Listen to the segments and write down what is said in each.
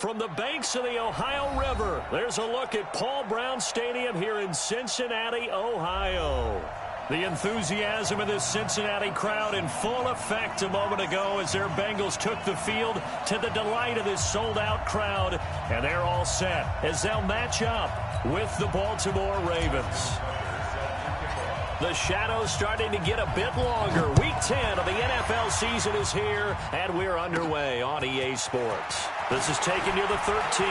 From the banks of the Ohio River, there's a look at Paul Brown Stadium here in Cincinnati, Ohio. The enthusiasm of this Cincinnati crowd in full effect a moment ago as their Bengals took the field to the delight of this sold-out crowd. And they're all set as they'll match up with the Baltimore Ravens. The shadow's starting to get a bit longer. Week 10 of the NFL season is here, and we're underway on EA Sports. This is taken near the 13.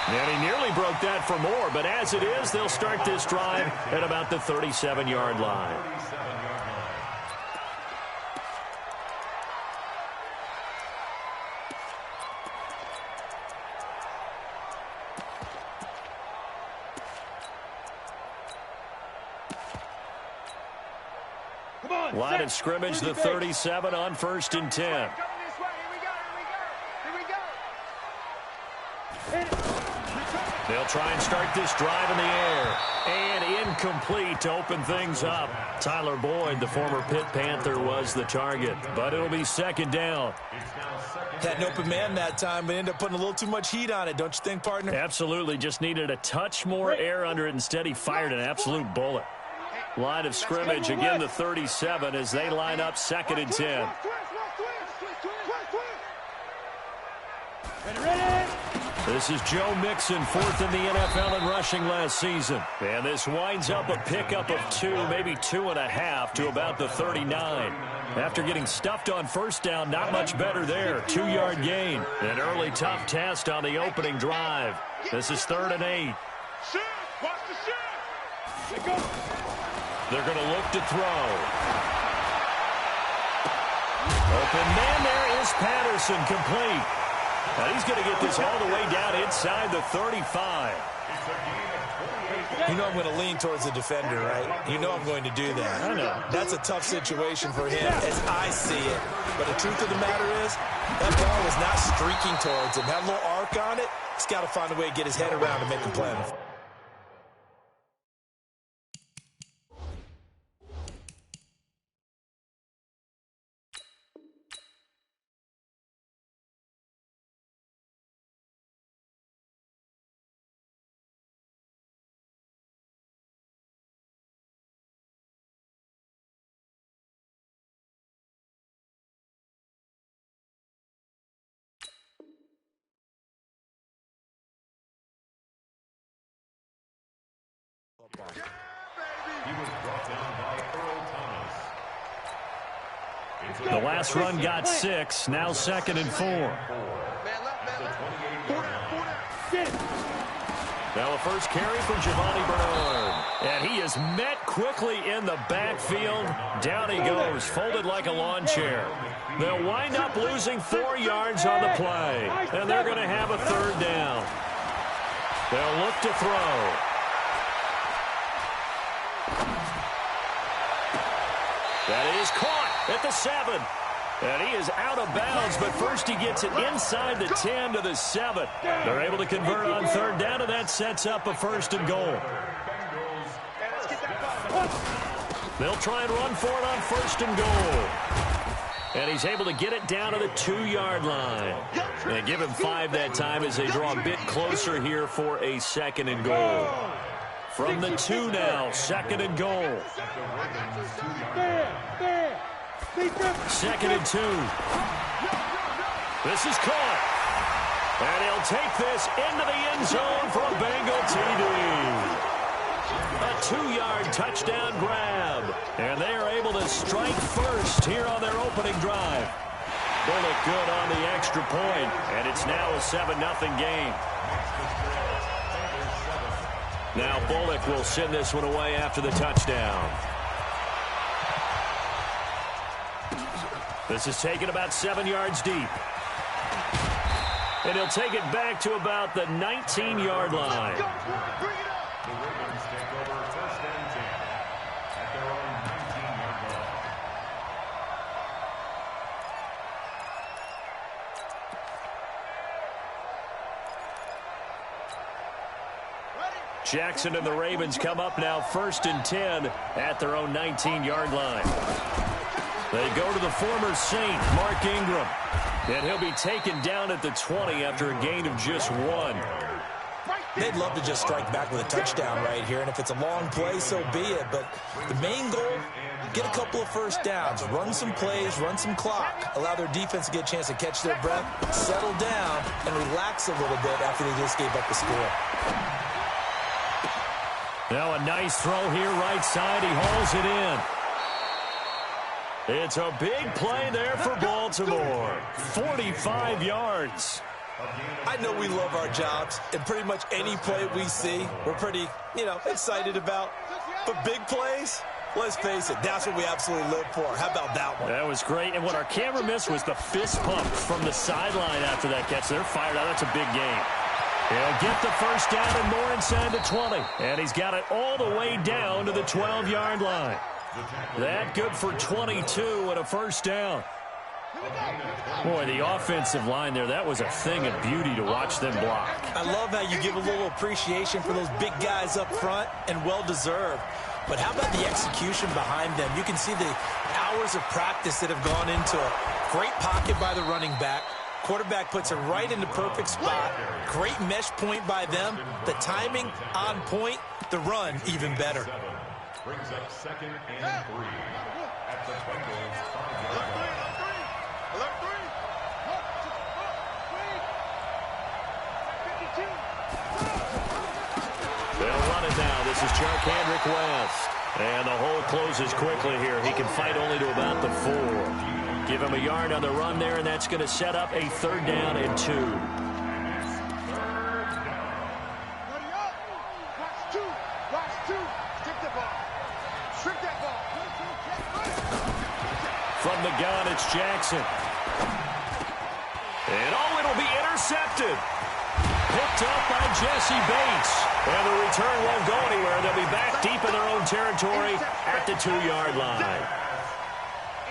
And he nearly broke that for more, but as it is, they'll start this drive at about the 37-yard line. Line of scrimmage, the 37 on 1st and 10. They'll try and start this drive in the air. And incomplete to open things up. Tyler Boyd, the former Pitt Panther, was the target. But it'll be 2nd down. Had an open man that time, but ended up putting a little too much heat on it, don't you think, partner? Absolutely. Just needed a touch more air under it. Instead, he fired an absolute bullet. Line of scrimmage, again the 37 as they line up 2nd and 10. This is Joe Mixon, 4th in the NFL in rushing last season. And this winds up a pickup of 2, maybe 2.5 to about the 39. After getting stuffed on 1st down, not much better there. 2-yard gain. An early tough test on the opening drive. This is 3rd and 8. They're going to look to throw. Open man, there is Patterson, complete. Now he's going to get this all the way down inside the 35. You know I'm going to lean towards the defender, right? You know I'm going to do that. I know. That's a tough situation for him as I see it. But the truth of the matter is, that ball was not streaking towards him. Had a little arc on it. He's got to find a way to get his head around and make a play. The last run got 6, now 2nd and 4. Now a first carry from Giovanni Bernard. And he is met quickly in the backfield. Down he goes, folded like a lawn chair. They'll wind up losing 4 yards on the play. And they're going to have a 3rd down. They'll look to throw. That is caught at the 7. And he is out of bounds, but first he gets it inside the 10 to the 7. They're able to convert on 3rd down, and that sets up a 1st and goal. They'll try and run for it on 1st and goal. And he's able to get it down to the 2-yard line. And give him 5 that time as they draw a bit closer here for a 2nd and goal. From the 2 now, 2nd and goal. 2nd and 2. This is caught. And he'll take this into the end zone for a Bengal TD. A 2-yard touchdown grab. And they are able to strike first here on their opening drive. Bullock good on the extra point, and it's now a 7-0 game. Now Bullock will send this one away after the touchdown. This is taken about 7 yards deep. And he'll take it back to about the 19-yard line. The Ravens take over 1st and 10 at their own 19-yard line. Jackson and the Ravens come up now 1st and 10 at their own 19-yard line. They go to the former Saint, Mark Ingram. And he'll be taken down at the 20 after a gain of just 1. They'd love to just strike back with a touchdown right here, and if it's a long play, so be it. But the main goal, get a couple of first downs, run some plays, run some clock, allow their defense to get a chance to catch their breath, settle down, and relax a little bit after they just gave up the score. Now a nice throw here, right side. He hauls it in. It's a big play there for Baltimore. 45 yards. I know we love our jobs, and pretty much any play we see, we're pretty, excited about. But big plays, let's face it, that's what we absolutely live for. How about that one? That was great. And what our camera missed was the fist pump from the sideline after that catch. They're fired out. That's a big game. He'll get the first down and more inside the 20. And he's got it all the way down to the 12-yard line. That good for 22 and a first down. Boy, the offensive line there, that was a thing of beauty to watch them block. I love how you give a little appreciation for those big guys up front, and well-deserved. But how about the execution behind them? You can see the hours of practice that have gone into it. Great pocket by the running back. Quarterback puts it right in the perfect spot. Great mesh point by them. The timing on point. The run even better. Brings up 2nd and 3 at the Bengals 5-yard line. They'll run it now. This is Charkandrick West. And the hole closes quickly here. He can fight only to about the 4. Give him a yard on the run there, and that's going to set up a 3rd down and 2. From the gun, it's Jackson. And it'll be intercepted. Picked up by Jesse Bates. And the return won't go anywhere. They'll be back deep in their own territory at the 2-yard line.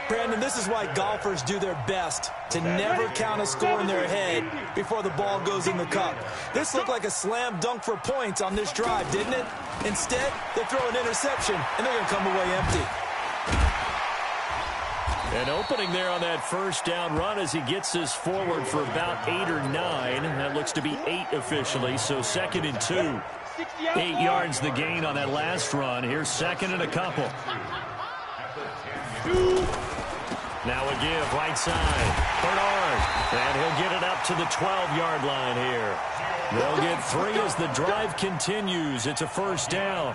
Brandon, this is why golfers do their best to never count a score in their head before the ball goes in the cup. This looked like a slam dunk for points on this drive, didn't it? Instead, they throw an interception, and they're going to come away empty. An opening there on that first down run as he gets this forward for about 8 or 9. That looks to be 8 officially, so 2nd and 2. 8 yards the gain on that last run. Here's 2nd and a couple. Now a give, right side. Bernard. And he'll get it up to the 12-yard line here. They'll get 3 as the drive continues. It's a first down.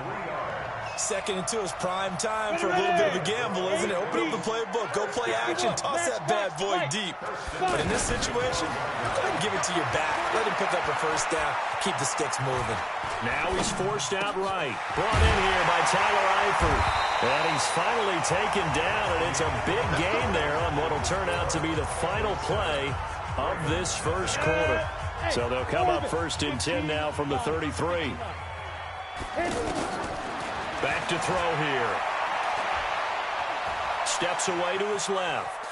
2nd and 2 is prime time for a little bit of a gamble, isn't it? Open up the playbook, go play action, toss that bad boy deep. But in this situation, go ahead and give it to your back. Let him pick up a first down, keep the sticks moving. Now he's forced out right. Brought in here by Tyler Eifert. And he's finally taken down, and it's a big gain there on what will turn out to be the final play of this first quarter. So they'll come up 1st and 10 now from the 33. Back to throw here. Steps away to his left.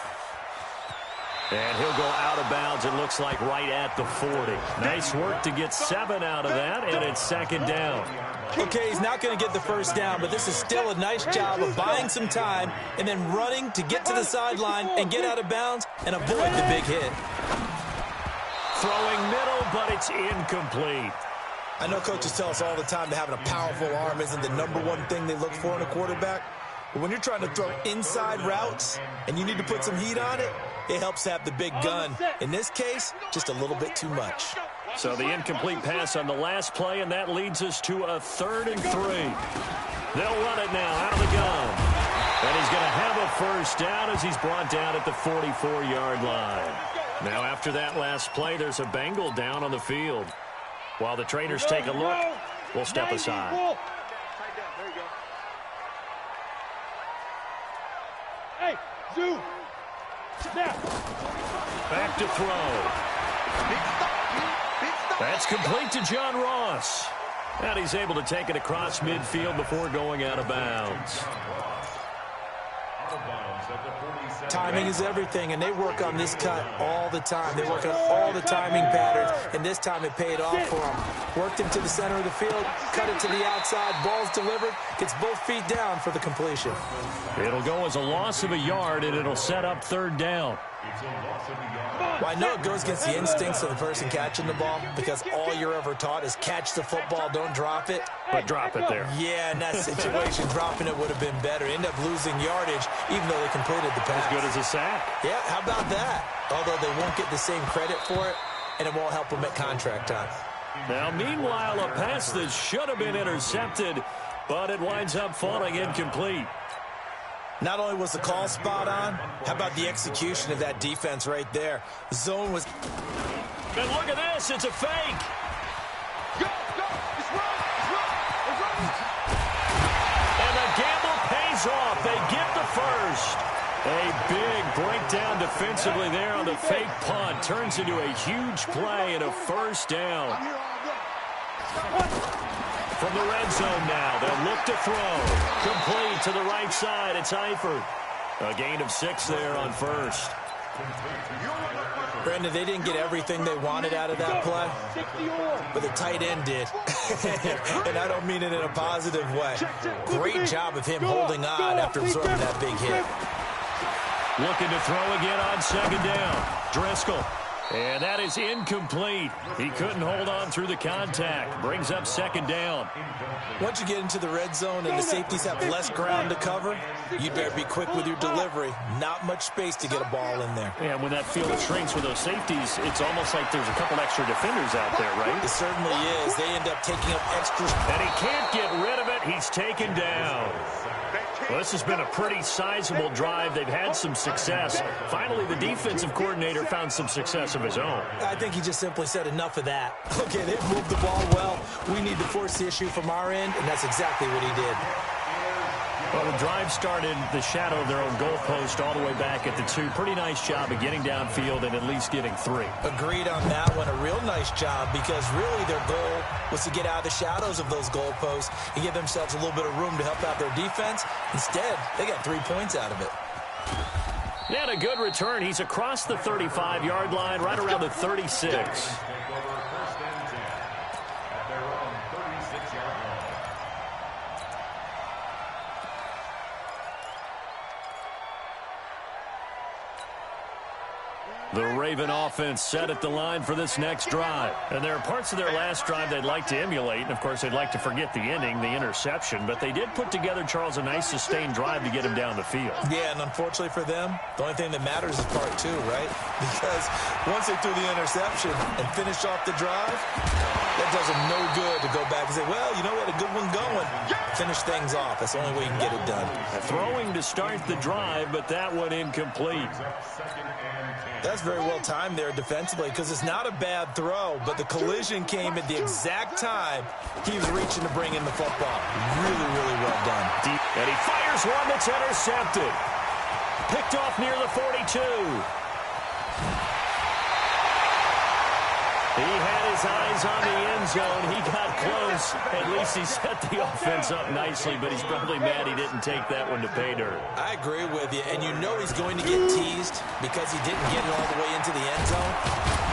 And he'll go out of bounds, it looks like right at the 40. Nice work to get 7 out of that, and it's 2nd down. Okay, he's not going to get the first down, but this is still a nice job of buying some time and then running to get to the sideline and get out of bounds and avoid the big hit. Throwing middle, but it's incomplete. I know coaches tell us all the time that having a powerful arm isn't the #1 thing they look for in a quarterback. But when you're trying to throw inside routes and you need to put some heat on it, it helps to have the big gun. In this case, just a little bit too much. So the incomplete pass on the last play, and that leads us to a 3rd and 3. They'll run it now out of the gun. And he's going to have a first down as he's brought down at the 44-yard line. Now after that last play, there's a Bengal down on the field. While the trainers take a look, we'll step aside. Hey, Zoo. Back to throw. That's complete to John Ross. And he's able to take it across midfield before going out of bounds. Timing is everything, and they work on this cut all the time. They work on all the timing patterns, and this time it paid off for them. Worked him to the center of the field, cut it to the outside, ball's delivered, gets both feet down for the completion. It'll go as a loss of a yard, and it'll set up 3rd down. It's a loss of a yard. Well, I know it goes against the instincts of the person catching the ball because all you're ever taught is catch the football, don't drop it. But drop it there. Yeah, in that situation, dropping it would have been better. End up losing yardage, even though they completed the pass. As good as a sack. Yeah, how about that? Although they won't get the same credit for it, and it won't help them at contract time. Now, meanwhile, a pass that should have been intercepted, but it winds up falling incomplete. Not only was the call spot on, how about the execution of that defense right there? The zone was... And look at this, it's a fake. Go, go, it's run, it's run, it's run. And the gamble pays off. They get the first. A big breakdown defensively there on the fake punt. Turns into a huge play and a first down. From the red zone now, they'll look to throw. Complete to the right side. It's Eifert. A gain of 6 there on first. Brandon, they didn't get everything they wanted out of that play, but the tight end did. And I don't mean it in a positive way. Great job of him holding on after absorbing that big hit. Looking to throw again on second down. Driscoll. And that is incomplete. He couldn't hold on through the contact. Brings up second down. Once you get into the red zone and the safeties have less ground to cover, you better be quick with your delivery. Not much space to get a ball in there. And when that field shrinks with those safeties, it's almost like there's a couple extra defenders out there, right? It certainly is. They end up taking up extra. And he can't get rid of it. He's taken down. Well, this has been a pretty sizable drive. They've had some success. Finally, the defensive coordinator found some success of his own. I think he just simply said enough of that. Okay, they've moved the ball well. We need to force the issue from our end, and that's exactly what he did. Well, the drive started the shadow of their own goalpost all the way back at the 2. Pretty nice job of getting downfield and at least getting 3. Agreed on that one. A real nice job because really their goal was to get out of the shadows of those goalposts and give themselves a little bit of room to help out their defense. Instead, they got 3 points out of it. And a good return. He's across the 35-yard line, right around the 36. The Raven offense set at the line for this next drive. And there are parts of their last drive they'd like to emulate. And, of course, they'd like to forget the ending, the interception. But they did put together, Charles, a nice sustained drive to get him down the field. Yeah, and unfortunately for them, the only thing that matters is part 2, right? Because once they threw the interception and finished off the drive, that does them no good to go back and say, well, you know, we had a good one going. Finish things off. That's the only way you can get it done. Throwing to start the drive, but that one incomplete. That's very well timed there defensively because it's not a bad throw, but the collision came at the exact time he was reaching to bring in the football. Really, really well done. Deep, and he fires one that's intercepted. Picked off near the 42. He had his eyes on the end zone. He got close. At least he set the offense up nicely, but he's probably mad he didn't take that one to pay dirt. I agree with you, and you know he's going to get teased because he didn't get it all the way into the end zone.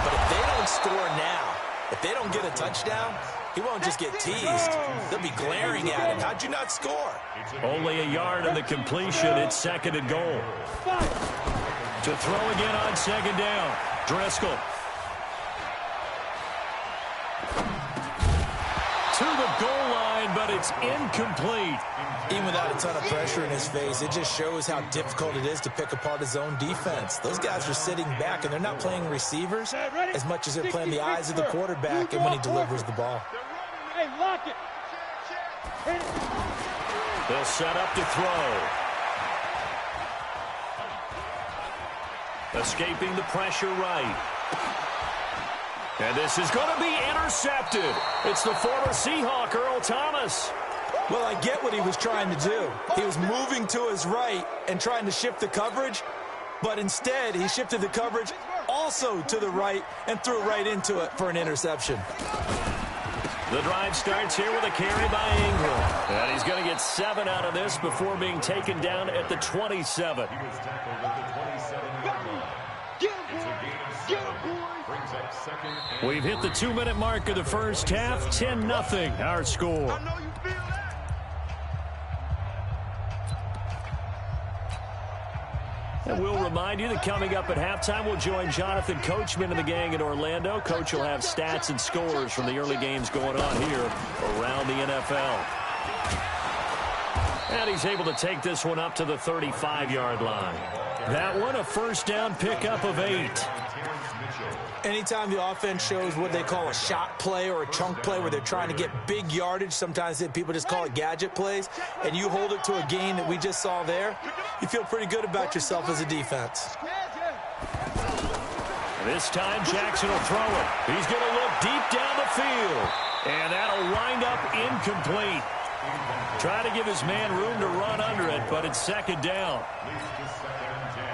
But if they don't score now, if they don't get a touchdown, he won't just get teased. They'll be glaring at him. How'd you not score? Only a yard on the completion. It's second and goal. To throw again on second down. Driscoll. To the goal line, but it's incomplete. Even without a ton of pressure in his face, it just shows how difficult it is to pick apart his own defense. Those guys are sitting back, and they're not playing receivers as much as they're playing the eyes of the quarterback and when he delivers the ball. Hey, lock it. They'll set up to throw. Escaping the pressure right. And this is going to be intercepted. It's the former Seahawk, Earl Thomas. Well, I get what he was trying to do. He was moving to his right and trying to shift the coverage, but instead he shifted the coverage also to the right and threw right into it for an interception. The drive starts here with a carry by Ingram. And he's going to get 7 out of this before being taken down at the 27. He was tackled at the 27-yard line. It's a gain of 7. Brings up second and We've hit the 2-minute mark of the first half. 10-0 our score. And we'll remind you that coming up at halftime, we'll join Jonathan Coachman and the gang in Orlando. Coach will have stats and scores from the early games going on here around the NFL. And he's able to take this one up to the 35-yard line. That one, a first down pickup of 8. Anytime the offense shows what they call a shot play or a chunk play where they're trying to get big yardage, sometimes people just call it gadget plays, and you hold it to a gain that we just saw there, you feel pretty good about yourself as a defense. This time Jackson will throw it. He's going to look deep down the field, and that'll wind up incomplete. Try to give his man room to run under it, but it's second down.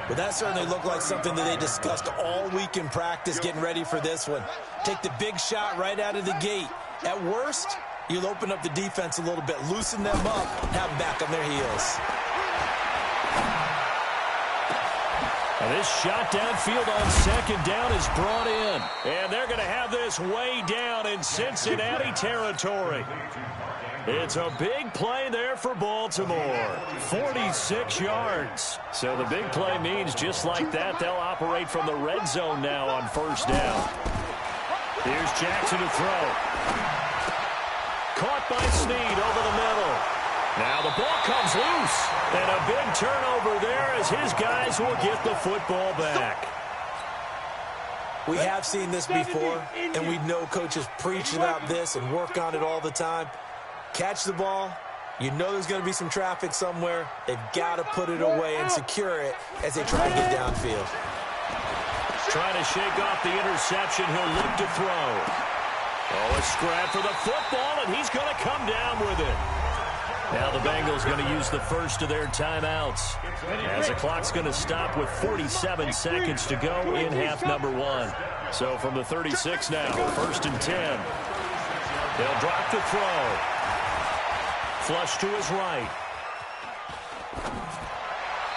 But that certainly looked like something that they discussed all week in practice getting ready for this one. Take the big shot right out of the gate. At worst, you'll open up the defense a little bit, loosen them up, have them back on their heels. Now this shot downfield on second down is brought in. And they're going to have this way down in Cincinnati territory. It's a big play there for Baltimore. 46 yards. So the big play means just like that, they'll operate from the red zone now on first down. Here's Jackson to throw. Caught by Snead over the middle. Now the ball comes loose. And a big turnover there as his guys will get the football back. We have seen this before, and we know coaches preach about this and work on it all the time. Catch the ball. You know there's going to be some traffic somewhere. They've got to put it away and secure it as they try to get downfield. Trying to shake off the interception. He'll look to throw. Oh, a scrap for the football, and he's going to come down with it. Now the Bengals going to use the first of their timeouts as the clock's going to stop with 47 seconds to go in half number 1. So from the 36 now, first and 10. They'll drop the throw. Flush to his right.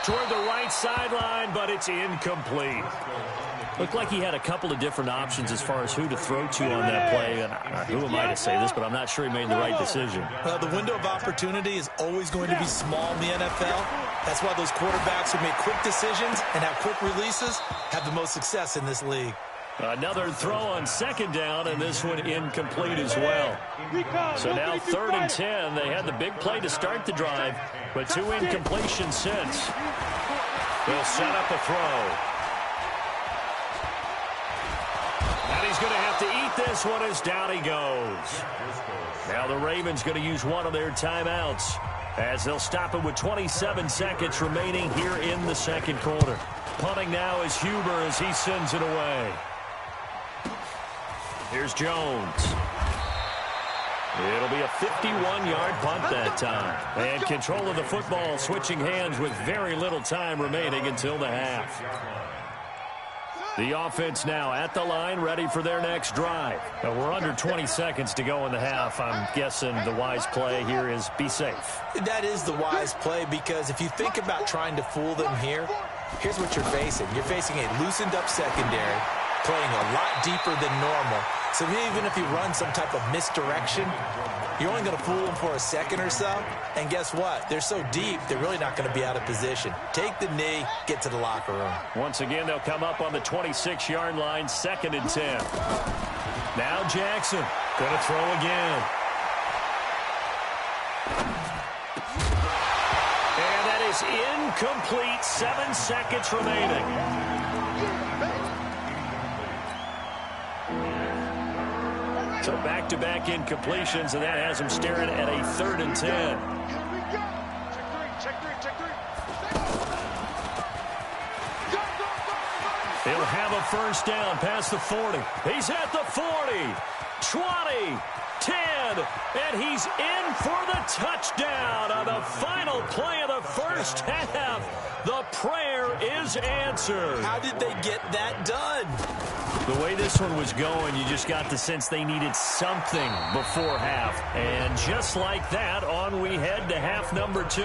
Toward the right sideline, but it's incomplete. Looked like he had a couple of different options as far as who to throw to on that play. And who am I to say this, but I'm not sure he made the right decision. The window of opportunity is always going to be small in the NFL. That's why those quarterbacks who make quick decisions and have quick releases have the most success in this league. Another throw on second down, and this one incomplete as well. So now third and 10. They had the big play to start the drive, but 2 incompletions since. They'll set up a throw. And he's going to have to eat this one as down he goes. Now the Ravens going to use one of their timeouts as they'll stop it with 27 seconds remaining here in the second quarter. Punting now is Huber as he sends it away. Here's Jones. It'll be a 51-yard punt that time. And control of the football switching hands with very little time remaining until the half. The offense now at the line, ready for their next drive. Now we're under 20 seconds to go in the half. I'm guessing the wise play here is be safe. That is the wise play, because if you think about trying to fool them here, here's what you're facing. You're facing a loosened-up secondary, playing a lot deeper than normal. So even if you run some type of misdirection, you're only going to fool them for a second or so. And guess what? They're so deep, they're really not going to be out of position. Take the knee, get to the locker room. Once again, they'll come up on the 26-yard line, second and 10. Now Jackson going to throw again. And that is incomplete. 7 seconds remaining. So back-to-back incompletions, and that has him staring at a third and 10. He'll have a first down past the 40. He's at the 40, 20, 10, and he's in for the touchdown on the final play of the first half. The prayer is answered. How did they get that done? The way this one was going, you just got the sense they needed something before half. And just like that, on we head to half number 2.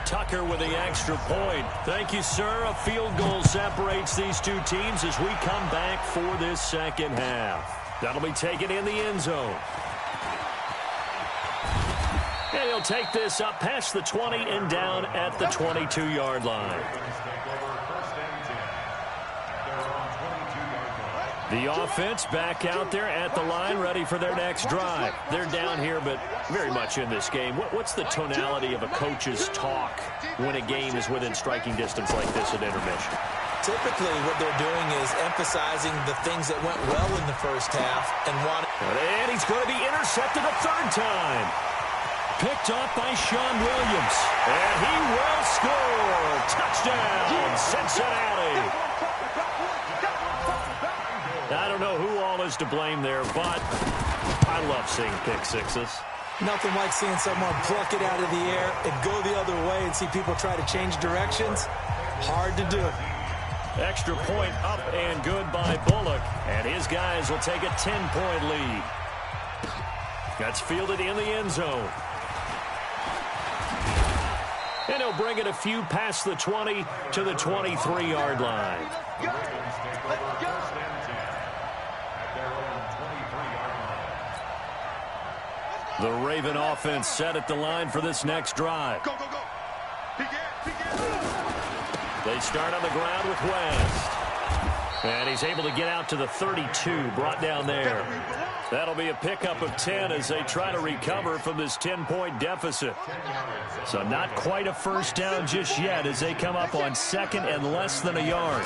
Tucker with the extra point. Thank you, sir. A field goal separates these two teams as we come back for this second half. That'll be taken in the end zone. And he'll take this up past the 20 and down at the 22-yard line. The offense back out there at the line, ready for their next drive. They're down here, but very much in this game. What's the tonality of a coach's talk when a game is within striking distance like this at intermission? Typically, what they're doing is emphasizing the things that went well in the first half and he's going to be intercepted a third time. Picked off by Sean Williams. And he will score. Touchdown, Cincinnati. I don't know who all is to blame there, but I love seeing pick sixes. Nothing like seeing someone pluck it out of the air and go the other way and see people try to change directions. Hard to do. Extra point up and good by Bullock. And his guys will take a 10-point lead. That's fielded in the end zone. And he'll bring it a few past the 20 to the 23-yard line. The Raven offense set at the line for this next drive. Go, go, go. They start on the ground with West. And he's able to get out to the 32, brought down there. That'll be a pickup of 10 as they try to recover from this 10-point deficit. So not quite a first down just yet as they come up on second and less than a yard.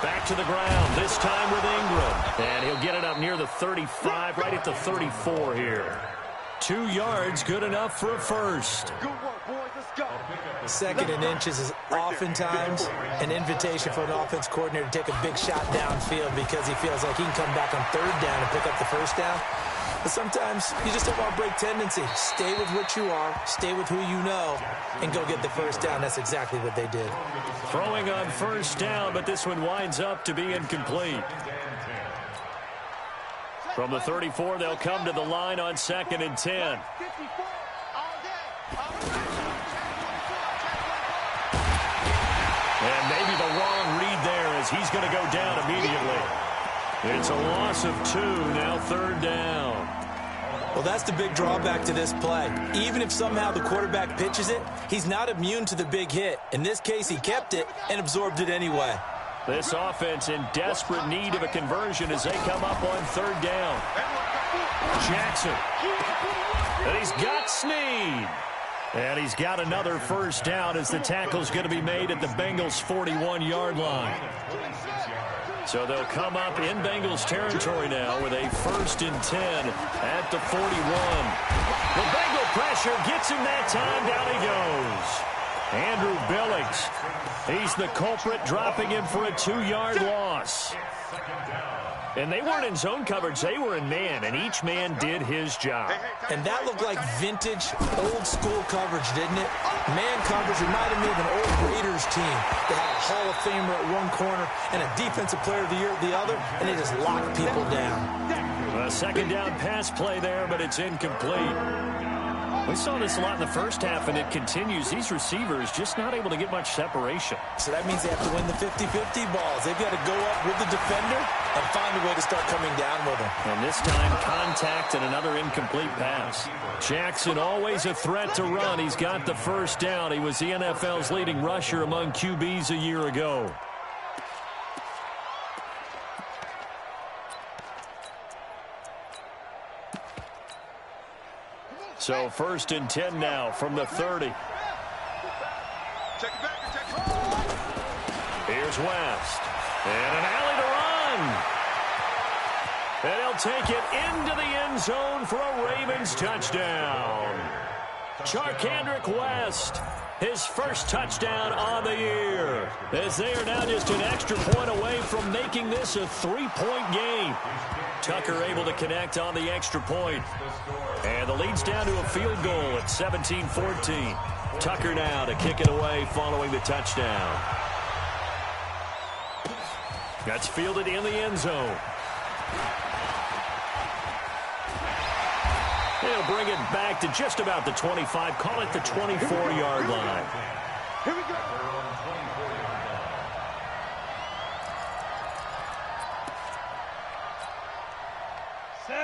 Back to the ground, this time with Ingram. And he'll get it up near the 35, right at the 34 here. 2 yards, good enough for a first. Good work, boys. Let's go. Second and inches is oftentimes an invitation for an offense coordinator to take a big shot downfield because he feels like he can come back on third down and pick up the first down. But sometimes you just don't want to break tendency. Stay with what you are, stay with who you know, and go get the first down. That's exactly what they did. Throwing on first down, but this one winds up to be incomplete. From the 34, they'll come to the line on second and 10. And maybe the wrong read there as he's going to go down immediately. It's a loss of 2, now third down. Well, that's the big drawback to this play. Even if somehow the quarterback pitches it, he's not immune to the big hit. In this case, he kept it and absorbed it anyway. This offense in desperate need of a conversion as they come up on third down. Jackson. And he's got Snead. And he's got another first down as the tackle's going to be made at the Bengals' 41-yard line. So they'll come up in Bengals territory now with a 1st and 10 at the 41. The Bengal pressure gets him that time. Down he goes. Andrew Billings. He's the culprit, dropping him for a 2-yard loss. And they weren't in zone coverage. They were in man, and each man did his job. And that looked like vintage, old-school coverage, didn't it? Man coverage reminded me of an old Raiders team. They had a Hall of Famer at one corner and a Defensive Player of the Year at the other, and they just locked people down. A second down pass play there, but it's incomplete. We saw this a lot in the first half, and it continues. These receivers just not able to get much separation. So that means they have to win the 50-50 balls. They've got to go up with the defender and find a way to start coming down with him. And this time, contact and another incomplete pass. Jackson, always a threat to run. He's got the first down. He was the NFL's leading rusher among QBs a year ago. So 1st and 10 now from the 30. Here's West. And an alley to run. And he'll take it into the end zone for a Ravens touchdown. Charkandrick West, his first touchdown on the year, as they are now just an extra point away from making this a 3-point game. Tucker able to connect on the extra point. And the lead's down to a field goal at 17-14. Tucker now to kick it away following the touchdown. That's fielded in the end zone. He'll bring it back to just about the 25. Call it the 24-yard line. Here we go.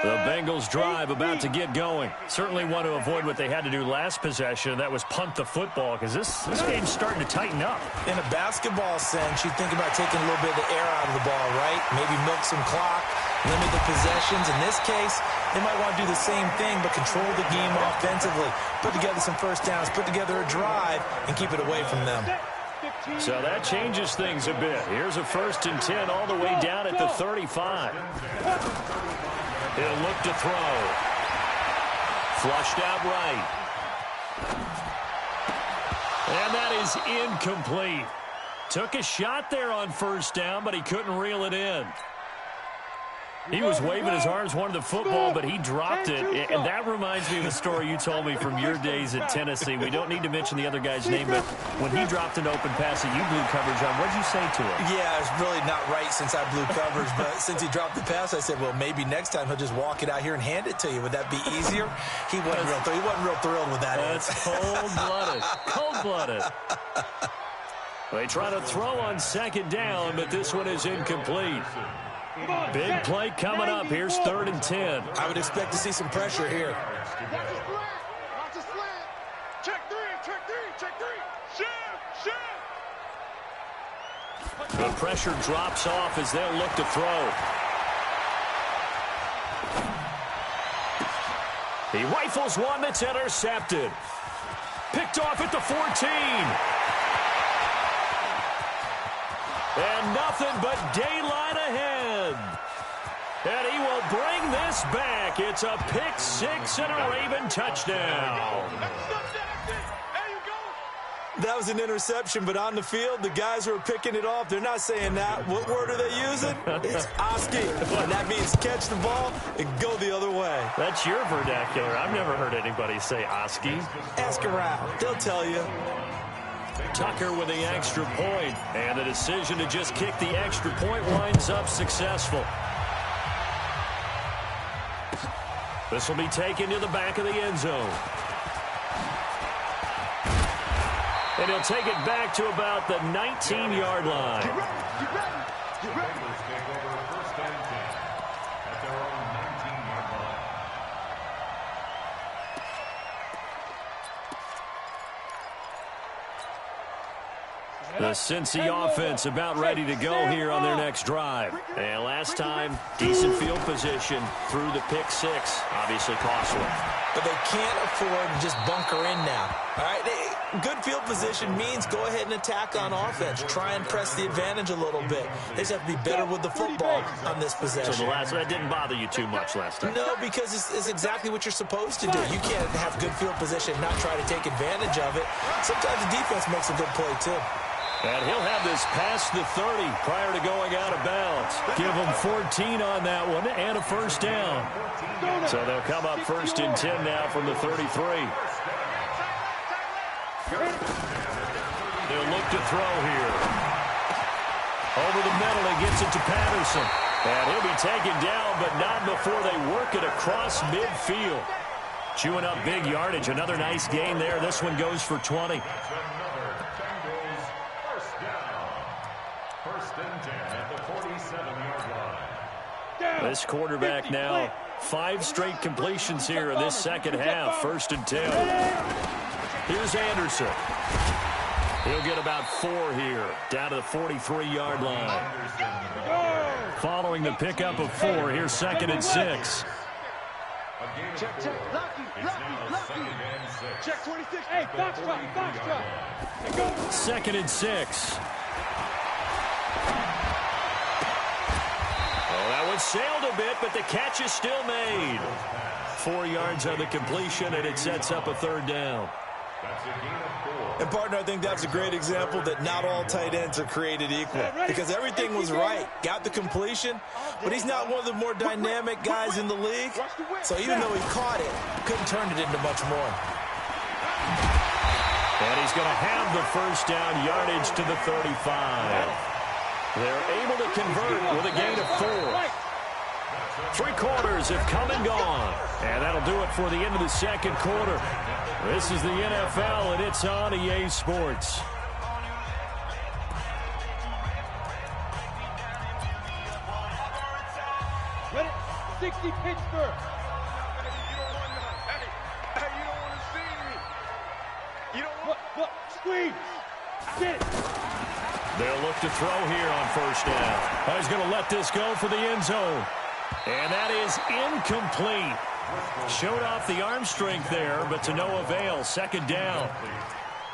The Bengals drive about to get going. Certainly want to avoid what they had to do last possession. That was punt the football, because this game's starting to tighten up. In a basketball sense, you think about taking a little bit of the air out of the ball, right? Maybe milk some clock, limit the possessions. In this case, they might want to do the same thing, but control the game offensively. Put together some first downs, put together a drive, and keep it away from them. So that changes things a bit. Here's a 1st and 10 all the way down at the 35. He'll look to throw. Flushed out right. And that is incomplete. Took a shot there on 1st down, but he couldn't reel it in. He was waving his arms, wanted the football, but he dropped it. And that reminds me of the story you told me from your days at Tennessee. We don't need to mention the other guy's name, but when he dropped an open pass that you blew coverage on, what did you say to him? Yeah, it's really not right since I blew coverage, but since he dropped the pass, I said, well, maybe next time he'll just walk it out here and hand it to you. Would that be easier? He wasn't real thrilled with that. That's cold-blooded. Cold-blooded. They try to throw on 2nd down, but this one is incomplete. Big play coming up. Here's 3rd and 10. I would expect to see some pressure here. Watch a slant. Check three. Shift. The pressure drops off as they'll look to throw. He rifles one that's intercepted. Picked off at the 14. And nothing but daylight ahead. And he will bring this back. It's a pick 6 and a Raven touchdown. That was an interception, but on the field, the guys who are picking it off, they're not saying that. What word are they using? It's Oski. And that means catch the ball and go the other way. That's your vernacular. I've never heard anybody say Oski. Ask around. They'll tell you. Tucker with the extra point, and the decision to just kick the extra point winds up successful. This will be taken to the back of the end zone. And he'll take it back to about the 19-yard line. Get ready. Take over 1st and 10 at their own 19-yard line. The Cincy offense about ready to go here on their next drive. And last time, decent field position through the pick 6. Obviously costly. But they can't afford to just bunker in now. All right, good field position means go ahead and attack on offense. Try and press the advantage a little bit. They just have to be better with the football on this possession. So that didn't bother you too much last time? No, because it's exactly what you're supposed to do. You can't have good field position and not try to take advantage of it. Sometimes the defense makes a good play, too. And he'll have this past the 30 prior to going out of bounds. Give them 14 on that one and a 1st down. So they'll come up 1st and 10 now from the 33. They'll look to throw here. Over the middle, he gets it to Patterson. And he'll be taken down, but not before they work it across midfield. Chewing up big yardage. Another nice gain there. This one goes for 20. This quarterback now 5 straight completions here in this second half. 1st and 10. Here's Anderson. He'll get about 4 here, down to the 43-yard line. Following the pickup of 4, here's 2nd and 6. Check. Lucky. Check 26. Hey, box drop. 2nd and 6. That one sailed a bit, but the catch is still made. 4 yards on the completion, and it sets up a 3rd down. And, partner, I think that's a great example that not all tight ends are created equal. Because everything was right. Got the completion, but he's not one of the more dynamic guys in the league. So even though he caught it, couldn't turn it into much more. And he's going to have the 1st down yardage to the 35. They're able to convert with a gain of 4. 3 quarters have come and gone. And that'll do it for the end of the 2nd quarter. This is the NFL, and it's on EA Sports. Ready? 60 Pittsburgh. You know what? Look, squeeze. Sit. They'll look to throw here on first down. He's going to let this go for the end zone. And that is incomplete. Showed off the arm strength there, but to no avail. Second down.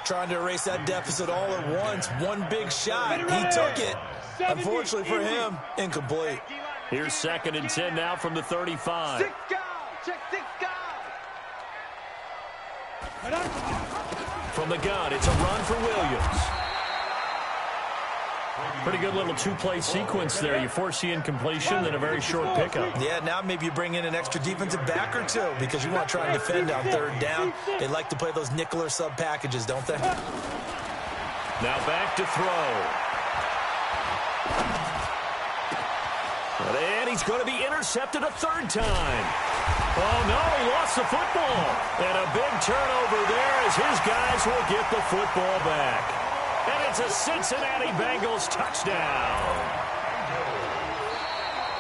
Trying to erase that deficit all at once. One big shot. He took it. Unfortunately for him, incomplete. Here's 2nd and 10 now from the 35. 6 guys. Check 6 guys. From the gun, it's a run for Williams. Pretty good little two-play sequence there. You force the incompletion, then a very short pickup. Yeah, now maybe you bring in an extra defensive back or two because you want to try and defend on 3rd down. They like to play those nickel or sub packages, don't they? Now back to throw. And he's going to be intercepted a 3rd time. Oh, no, he lost the football. And a big turnover there as his guys will get the football back. And it's a Cincinnati Bengals touchdown.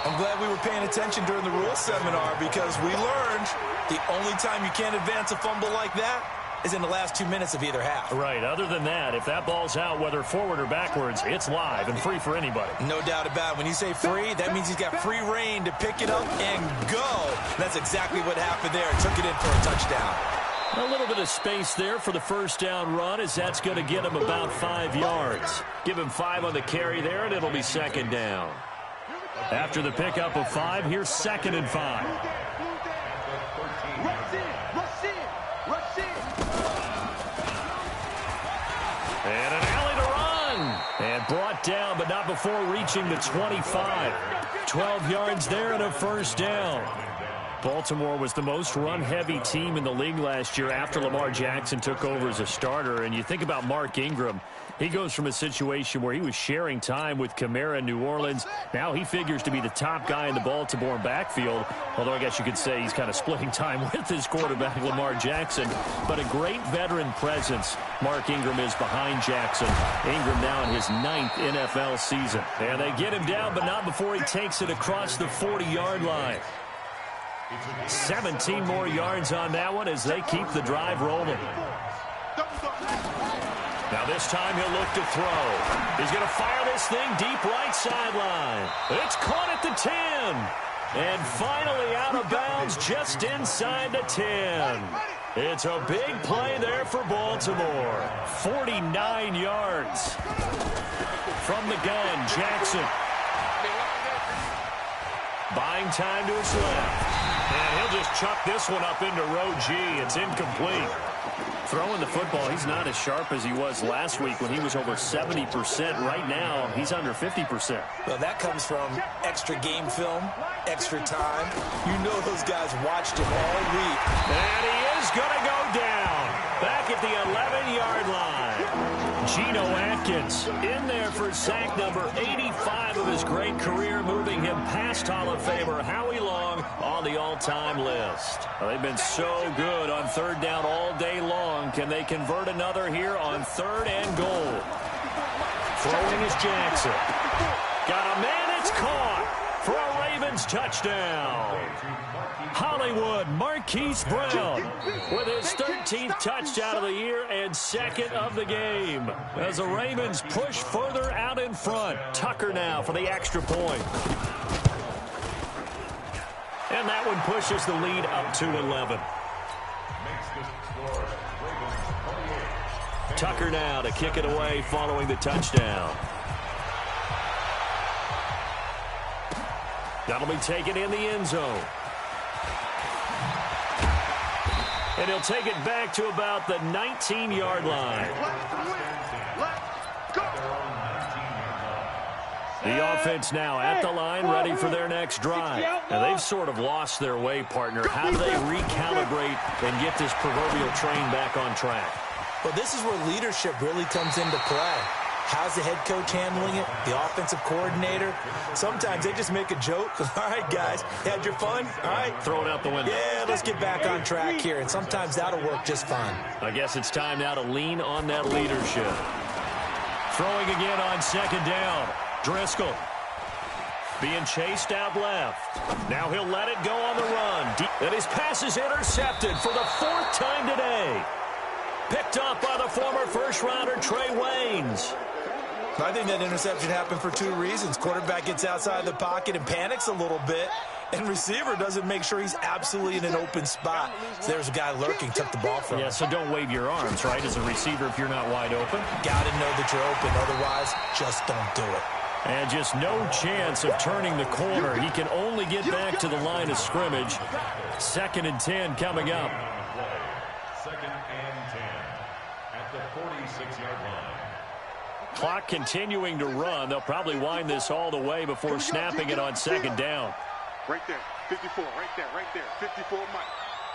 I'm glad we were paying attention during the rules seminar because we learned the only time you can't advance a fumble like that is in the last 2 minutes of either half. Right. Other than that, if that ball's out, whether forward or backwards, it's live and free for anybody. No doubt about it. When you say free, that means he's got free reign to pick it up and go. That's exactly what happened there. Took it in for a touchdown. A little bit of space there for the first down run as that's going to get him about 5 yards. Give him 5 on the carry there, and it'll be 2nd down. After the pickup of 5, here's 2nd and 5. Rush in. Rush in. Rush in. And an alley to run. And brought down, but not before reaching the 25. 12 yards there and a first down. Baltimore was the most run-heavy team in the league last year after Lamar Jackson took over as a starter. And you think about Mark Ingram, he goes from a situation where he was sharing time with Kamara in New Orleans. Now he figures to be the top guy in the Baltimore backfield, although I guess you could say he's kind of splitting time with his quarterback, Lamar Jackson. But a great veteran presence Mark Ingram is behind Jackson. Ingram now in his 9th NFL season. And they get him down, but not before he takes it across the 40-yard line. 17 more yards on that one as they keep the drive rolling. Now this time he'll look to throw. He's going to fire this thing deep right sideline. It's caught at the 10. And finally out of bounds just inside the 10. It's a big play there for Baltimore. 49 yards. From the gun, Jackson. Buying time to his left. And he'll just chuck this one up into row G. It's incomplete. Throwing the football, he's not as sharp as he was last week when he was over 70%. Right now, he's under 50%. Well, that comes from extra game film, extra time. You know those guys watched him all week. And he is going to go down. Back at the 11-yard line. Geno Atkins in there for sack number 85 of his great career, moving him past Hall of Famer Howie Long on the all-time list. Well, they've been so good on 3rd down all day long. Can they convert another here on 3rd and goal? Throwing is Jackson. Got a man, it's caught for a Ravens touchdown. Hollywood Marquise Brown with his 13th touchdown of the year and 2nd of the game. As the Ravens push further out in front. Tucker now for the extra point. And that one pushes the lead up to 11. Tucker now to kick it away following the touchdown. That'll be taken in the end zone. And he'll take it back to about the 19-yard line. The offense now at the line, ready for their next drive. Now, they've sort of lost their way, partner. How do they recalibrate and get this proverbial train back on track? Well, this is where leadership really comes into play. How's the head coach handling it? The offensive coordinator? Sometimes they just make a joke. All right, guys, had your fun? All right. Throw it out the window. Yeah, let's get back on track here. And sometimes that'll work just fine. I guess it's time now to lean on that leadership. Throwing again on 2nd down. Driscoll being chased out left. Now he'll let it go on the run. And his pass is intercepted for the 4th time today. Picked Picked off by the former first-rounder Trey Waynes. I think that interception happened for two reasons. Quarterback gets outside the pocket and panics a little bit, and receiver doesn't make sure he's absolutely in an open spot. So there's a guy lurking, took the ball from him. Yeah, so don't wave your arms, right, as a receiver if you're not wide open. Got to know that you're open. Otherwise, just don't do it. And just no chance of turning the corner. He can only get back to the line of scrimmage. 2nd and 10 coming up. 2nd and 10 at the 46-yard line. Clock continuing to run. They'll probably wind this all the way before snapping it on 2nd down. Right there, 54, right there, 54, Mike.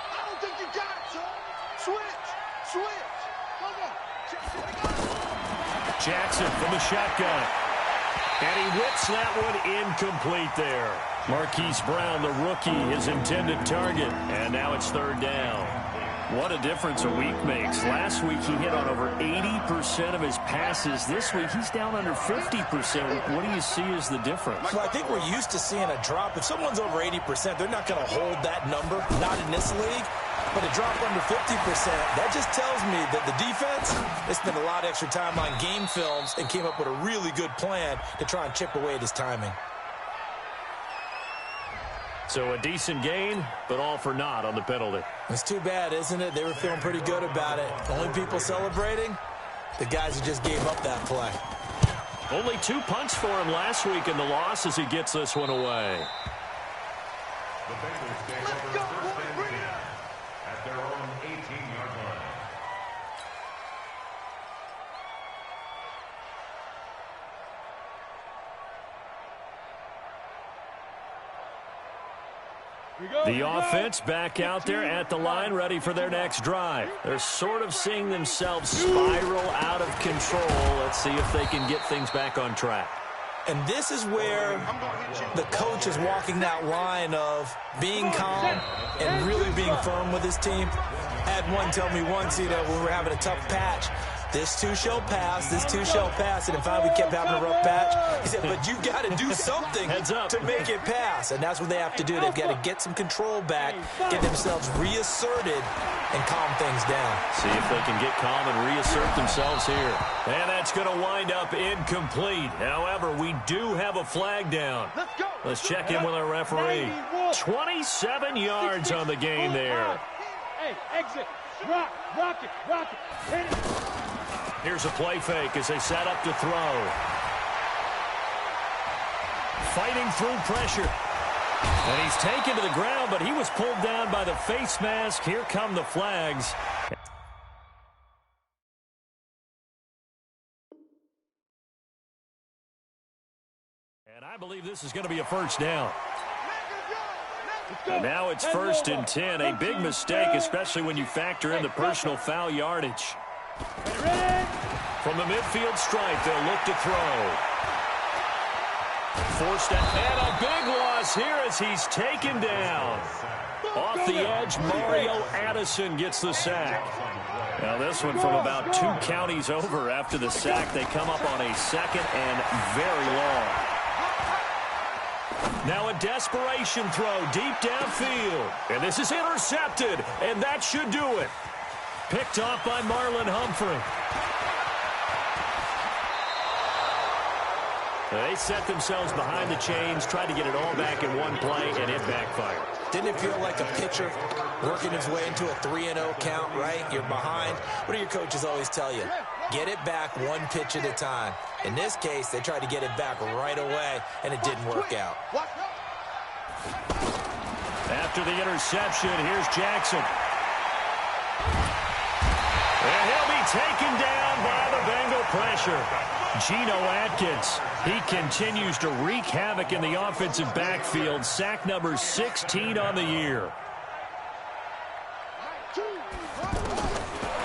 I don't think you got it, son. Switch. Come on. Jackson from the shotgun. And he whips that one incomplete there. Marquise Brown, the rookie, his intended target. And now it's 3rd down. What a difference a week makes. Last week he hit on over 80% of his passes. This week he's down under 50%. What do you see as the difference? Well, I think we're used to seeing a drop. If someone's over 80%, they're not going to hold that number, not in this league. But a drop under 50%, that just tells me that the defense, they spent a lot of extra time on game films and came up with a really good plan to try and chip away at his timing. So a decent gain, but all for naught on the penalty. It's too bad, isn't it? They were feeling pretty good about it. Only people celebrating, the guys who just gave up that play. Only 2 punts for him last week in the loss as he gets this one away. The Bengals take over 1st and 10 at their own 18-yard line. The offense back out there at the line, ready for their next drive. They're sort of seeing themselves spiral out of control. Let's see if they can get things back on track. And this is where the coach is walking that line of being calm and really being firm with his team. I had one tell me once, when we were having a tough patch, this too shall pass, this too shall pass. And in fact, we kept having a rough patch. He said, but you've got to do something to make it pass. And that's what they have to do. They've got to get some control back, get themselves reasserted, and calm things down. See if they can get calm and reassert themselves here. And that's going to wind up incomplete. However, we do have a flag down. Let's check in with our referee. 27 yards on the game there. Hey, exit. Rock it. Hit it. Here's a play fake as they set up to throw. Fighting through pressure. And he's taken to the ground, but he was pulled down by the face mask. Here come the flags. And I believe this is going to be a 1st down. And now it's 1st and 10. A big mistake, especially when you factor in the personal foul yardage. From the midfield stripe, they'll look to throw. Forced out, and a big loss here as he's taken down. Off the edge, Mario Addison gets the sack. Now this one from about 2 counties over after the sack. They come up on a 2nd and very long. Now a desperation throw deep downfield. And this is intercepted, and that should do it. Picked off by Marlon Humphrey. They set themselves behind the chains, tried to get it all back in one play, and it backfired. Didn't it feel like a pitcher working his way into a 3-0 count, right? You're behind. What do your coaches always tell you? Get it back 1 pitch at a time. In this case, they tried to get it back right away, and it didn't work out. After the interception, here's Jackson. And he'll be taken down by the Bengal pressure. Geno Atkins, he continues to wreak havoc in the offensive backfield. Sack number 16 on the year.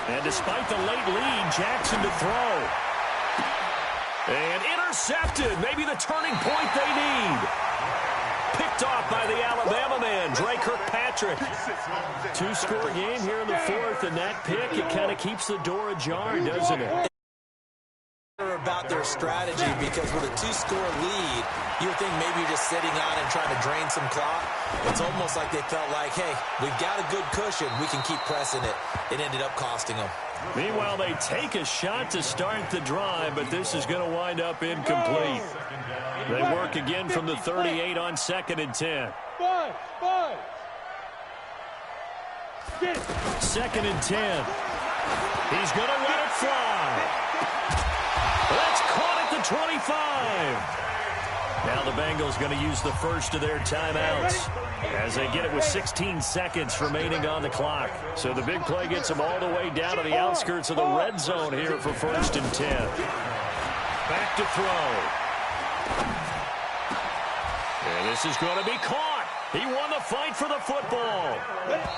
And despite the late lead, Jackson to throw. And intercepted. Maybe the turning point they need. Picked off by the Alabama man, Dre Kirkpatrick. 2-score game here in the 4th, and that pick, it kind of keeps the door ajar, doesn't it? About about their strategy because with a 2-score lead, you would think maybe you're just sitting on and trying to drain some clock. It's almost like they felt like, hey, we've got a good cushion. We can keep pressing it. It ended up costing them. Meanwhile, they take a shot to start the drive, but this is going to wind up incomplete. They work again from the 38 on 2nd and 10. 2nd and 10. He's going to let it fly. That's caught at the 25. Now the Bengals going to use the first of their timeouts as they get it with 16 seconds remaining on the clock. So the big play gets them all the way down to the outskirts of the red zone here for 1st and 10. Back to throw. And this is going to be caught. He won the fight for the football.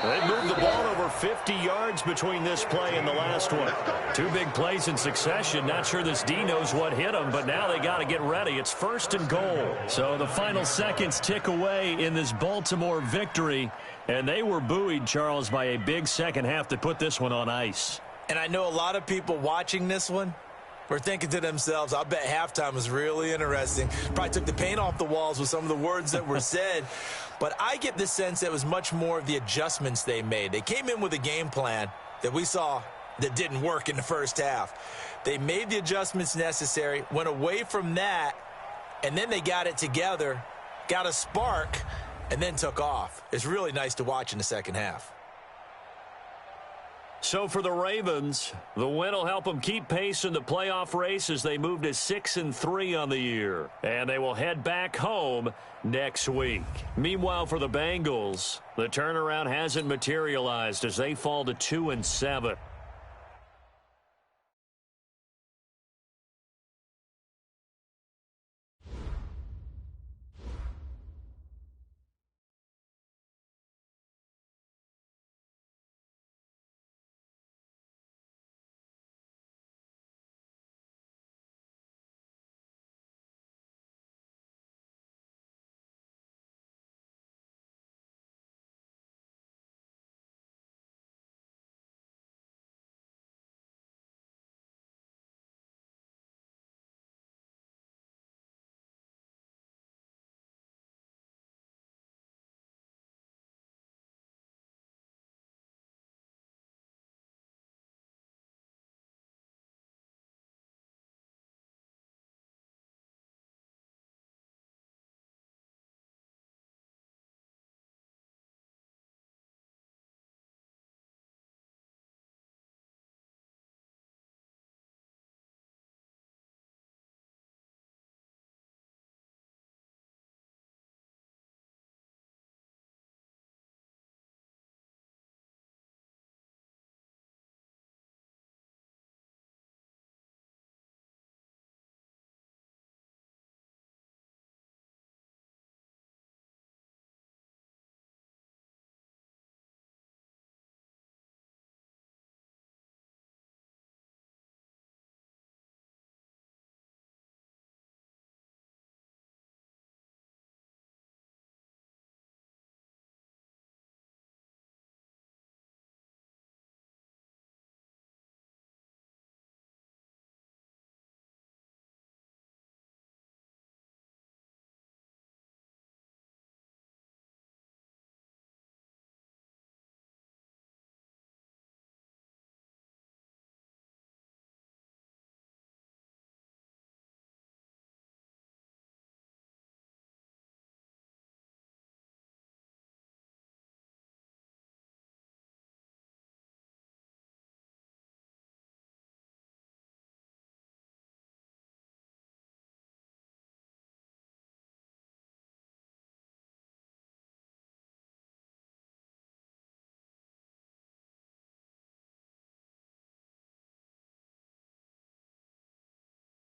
They moved the ball over 50 yards between this play and the last one. 2 big plays in succession. Not sure this D knows what hit him, but now they got to get ready. It's 1st and goal. So the final seconds tick away in this Baltimore victory. And they were buoyed, Charles, by a big second half that put this one on ice. And I know a lot of people watching this one were thinking to themselves, I bet halftime was really interesting. Probably took the paint off the walls with some of the words that were said. But I get the sense that it was much more of the adjustments they made. They came in with a game plan that we saw that didn't work in the first half. They made the adjustments necessary, went away from that, and then they got it together, got a spark, and then took off. It's really nice to watch in the second half. So for the Ravens, the win will help them keep pace in the playoff race as they move to 6-3 on the year. And they will head back home next week. Meanwhile, for the Bengals, the turnaround hasn't materialized as they fall to 2-7.